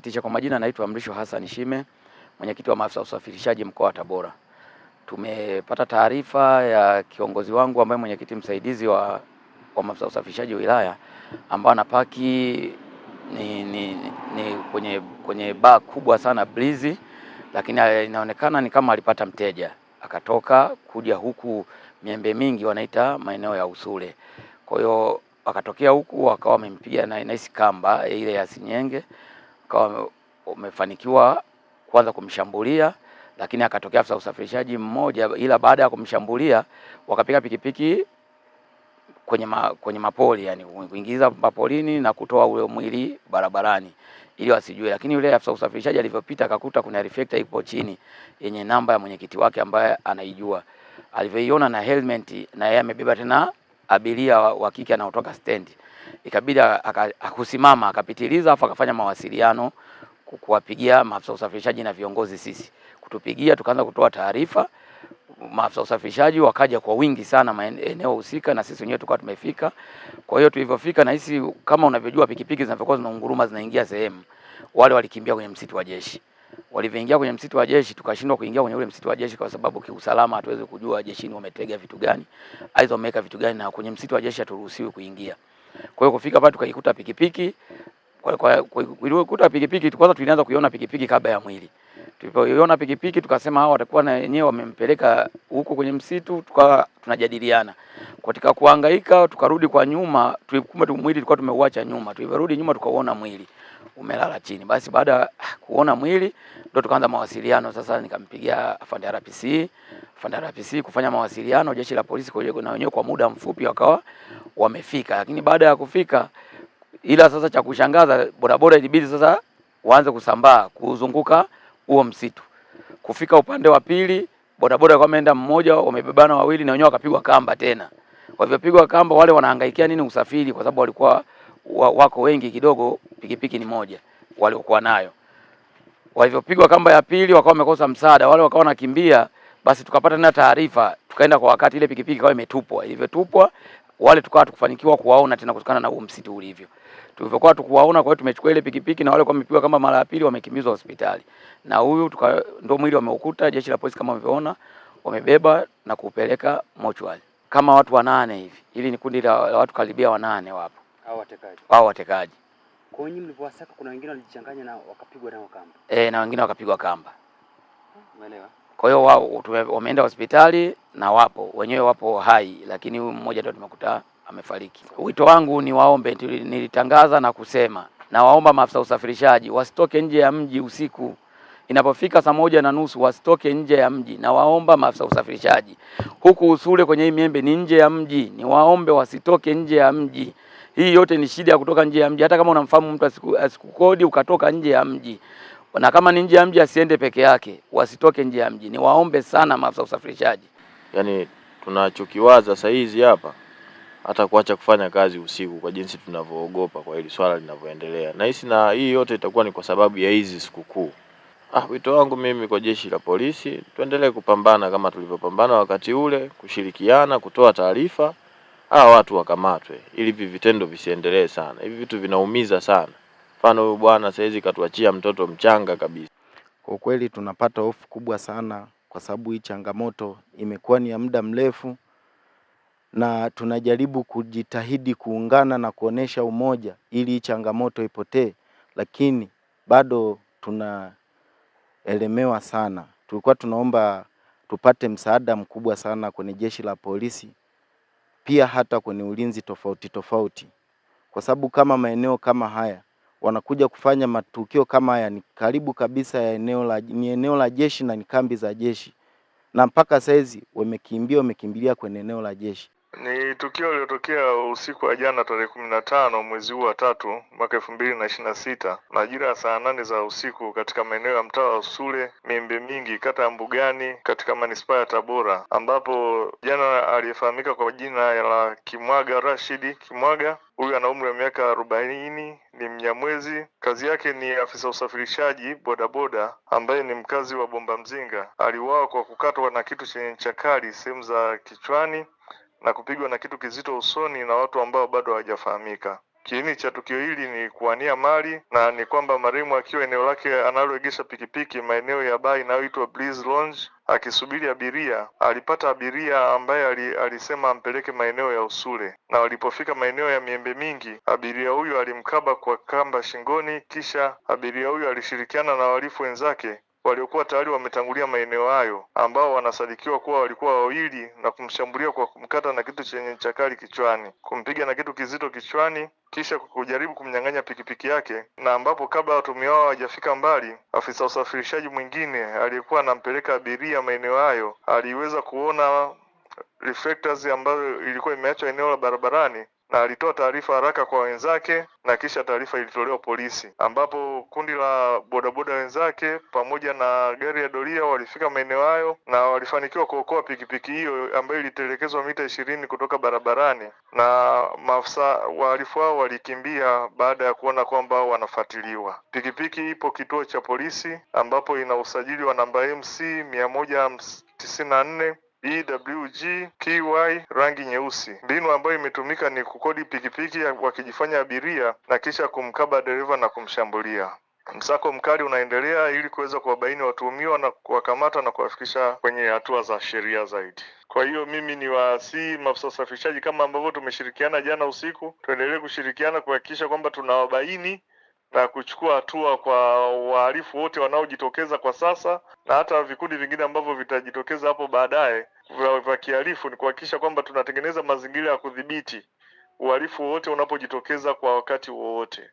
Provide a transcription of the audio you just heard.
inasikitisha. Kwa majina naitwa Mrisho Hassan Shime, mwenyekiti wa maafisa usafirishaji mkoa wa Tabora. Tumepata taarifa ya kiongozi wangu ambaye mwenyekiti msaidizi wa maafisa usafirishaji wilaya ambao anapaki ni kwenye baa kubwa sana Blizi, lakini inaonekana ni kama alipata mteja akatoka kuja huku Miembe Mingi wanaita maeneo ya Usule. Kwa hiyo akatokea huku akawa wamempiga na inaisi kamba ile ya sinyenge, akawa wamefanikiwa kwanza kumshambulia, lakini akatokea afisa usafirishaji mmoja, ila baada ya kumshambulia wakapiga pikipiki kwenye mapoli, yani kuingiza mapolini na kutoa ule mwili barabarani ili wasijue. Lakini yule afisa usafirishaji alivyopita akakuta kuna reflector ipo chini yenye namba ya mwenyekiti wake ambaye anaijua. Alivyoiona na helmet na yeye amebeba tena abiria wa kike anaotoka stendi, ikabidi akusimama akapitiliza, afa akafanya mawasiliano kuwapigia maafisa usafirishaji na viongozi sisi. Kutupigia tukaanza kutoa taarifa, maafisa usafirishaji wakaja kwa wingi sana maeneo husika na sisi wenyewe tulikuwa tumefika. Kwa hiyo tulivyofika, na hisi kama unavyojua pikipiki zinapokuwa zinaunguruma zinaingia sehemu, wale walikimbia kwenye msitu wa jeshi. Walivyoingia kwenye msitu wa jeshi tukashindwa kuingia kwenye ule msitu wa jeshi kwa sababu kiusalama hatuwezi kujua jeshini wametega vitu gani, aidha wameweka vitu gani, na kwenye msitu wa jeshi haturuhusiwi kuingia. Kwa hiyo kufika pale tukaikuta pikipiki. Kuikuta pikipiki kwanza tulianza kuiona pikipiki kabla ya mwili. Tulipoiona pikipiki tukasema hao watakuwa na wenyewe wamempeleka huko kwenye msitu, tukawa tunajadiliana. Katika kuhangaika tukarudi kwa nyuma, tulikumbe mwili tulikuwa tumeuacha nyuma. Tuliporudi nyuma tukauona mwili umelala chini. Basi baada ya kuona mwili ndio tukaanza mawasiliano. Sasa nikampigia afande RPC kufanya mawasiliano. Jeshi la polisi na wenyewe kwa muda mfupi wakawa wamefika. Lakini baada ya kufika, ila sasa cha kushangaza, bodaboda ilibidi sasa waanze kusambaa kuzunguka huo msitu. Kufika upande wa pili, bodaboda kwa wameenda mmoja, wamebebana wawili na wenyewe wakapigwa kamba tena. Walivyopigwa kamba, wale wanahangaikia nini usafiri kwa sababu walikuwa wako wengi kidogo, pikipiki ni moja waliokuwa nayo. Walivyopigwa kamba ya pili wakawa wamekosa msaada, wale wakawa wanakimbia. Basi tukapata tena taarifa, tukaenda kwa wakati, ile pikipiki ikawa imetupwa. Ilivyotupwa wale tukawa tukufanikiwa kuwaona tena kutokana na huo msitu ulivyo. Tulivyokuwa tukuwaona, kwa hiyo tumechukua ile pikipiki na wale kwa wamepigwa kama mara ya pili wamekimbizwa hospitali. Na huyu ndio mwili wameukuta, jeshi la polisi kama mlivyoona wamebeba na kupeleka mochwali. Kama watu 8 hivi. Hili ni kundi la watu karibia 8 wapo. Hao watekaji. Kwa hiyo mlipowasaka kuna wengine walijichanganya na wakapigwa nao kamba. Na wengine wakapigwa kamba. Umeelewa? Kwa hiyo wao wameenda hospitali na wenyewe wapo hai, lakini huyu mmoja ndio tumekuta amefariki. Wito wangu ni waombe, nilitangaza na kusema, na waomba maafisa usafirishaji wasitoke nje ya mji usiku. Inapofika saa 1:30 wasitoke nje ya mji. Na waomba maafisa usafirishaji huku Usule kwenye hii Miembe ni nje ya mji, ni waombe wasitoke nje ya mji. Hii yote ni shida ya kutoka nje ya mji. Hata kama unamfahamu mtu asikukodi ukatoka nje ya mji, na kama ni nje ya mji asiende peke yake, wasitoke nje ya mji. Ni waombe sana maafisa usafirishaji. Yani tunachokiwaza saa hizi hapa hata kuacha kufanya kazi usiku kwa jinsi tunavyoogopa kwa hili swala linavyoendelea. Na hii yote itakuwa ni kwa sababu ya hizi sikukuu. Wito wangu mimi kwa jeshi la polisi, tuendelee kupambana kama tulivyopambana wakati ule, kushirikiana, kutoa taarifa, watu wakamatwe ili hivi vitendo visiendelee sana. Hivi vitu vinaumiza sana. Mfano huyu bwana saizi katuachia mtoto mchanga kabisa. Kwa kweli tunapata hofu kubwa sana kwa sababu hii changamoto imekuwa ni ya muda mrefu, na tunajaribu kujitahidi kuungana na kuonesha umoja ili hii changamoto ipotee, lakini bado tunaelemewa sana. Tulikuwa tunaomba tupate msaada mkubwa sana kwenye jeshi la polisi, pia hata kwenye ulinzi tofauti. Kwa sababu kama maeneo kama haya wanakuja kufanya matukio kama haya, ni karibu kabisa ya eneo la jeshi na ni kambi za jeshi, na mpaka saizi wamekimbilia kwenye eneo la jeshi. Ni tukio lilotokea usiku wa jana tarehe 15 mwezi huu wa 3 mwaka 2026 majira ya saa 8 za usiku katika maeneo ya mtaa wa Usule, Miembe Mingi, kata ya Mbugani, katika manispaa ya Tabora, ambapo jana aliyefahamika kwa jina la Kimwaga Rashidi Kimwaga, huyu ana umri wa miaka 40, ni Mnyamwezi. Kazi yake ni afisa usafirishaji bodaboda ambaye ni mkazi wa Bomba Mzinga. Aliuawa kwa kukatwa na kitu chenye ncha kali sehemu za kichwani na kupigwa na kitu kizito usoni na watu ambao bado hawajafahamika. Kiini cha tukio hili ni kuwania mali, na ni kwamba marehemu akiwa eneo lake analoegesha pikipiki maeneo ya baa inayoitwa Breeze Lounge akisubiri abiria, alipata abiria ambaye alisema ampeleke maeneo ya Usule, na walipofika maeneo ya Miembe Mingi, abiria huyo alimkaba kwa kamba shingoni, kisha abiria huyo alishirikiana na wahalifu wenzake waliokuwa tayari wametangulia maeneo hayo, ambao wanasadikiwa kuwa walikuwa wawili, na kumshambulia kwa kumkata na kitu chenye ncha kali kichwani, kumpiga na kitu kizito kichwani, kisha kujaribu kumnyang'anya pikipiki yake, na ambapo kabla watuhumiwa hao hawajafika mbali, afisa usafirishaji mwingine aliyekuwa anampeleka abiria maeneo hayo aliweza kuona reflectors ambayo ilikuwa imeachwa eneo la barabarani, na alitoa taarifa haraka kwa wenzake, na kisha taarifa ilitolewa polisi, ambapo kundi la bodaboda wenzake pamoja na gari ya doria walifika maeneo hayo na walifanikiwa kuokoa pikipiki hiyo ambayo ilitelekezwa mita 20 kutoka barabarani, na maafisa wahalifu hao walikimbia baada ya kuona kwamba wanafuatiliwa. Pikipiki ipo kituo cha polisi ambapo ina usajili wa namba MC 194 EWG KY rangi nyeusi. Mbinu ambayo imetumika ni kukodi pikipiki wakijifanya abiria na kisha kumkaba dereva na kumshambulia. Msako mkali unaendelea ili kuweza kuwabaini watuhumiwa na kuwakamata na kuwafikisha kwenye hatua za sheria zaidi. Kwa hiyo mimi ni wasihi maafisa usafirishaji, kama ambavyo tumeshirikiana jana usiku, tuendelee kushirikiana kuhakikisha kwamba tunawabaini na kuchukua hatua kwa wahalifu wote wanaojitokeza kwa sasa, na hata vikundi vingine ambavyo vitajitokeza hapo baadaye vya kihalifu, ni kuhakikisha kwamba tunatengeneza mazingira ya kudhibiti uhalifu wote unapojitokeza kwa wakati wowote.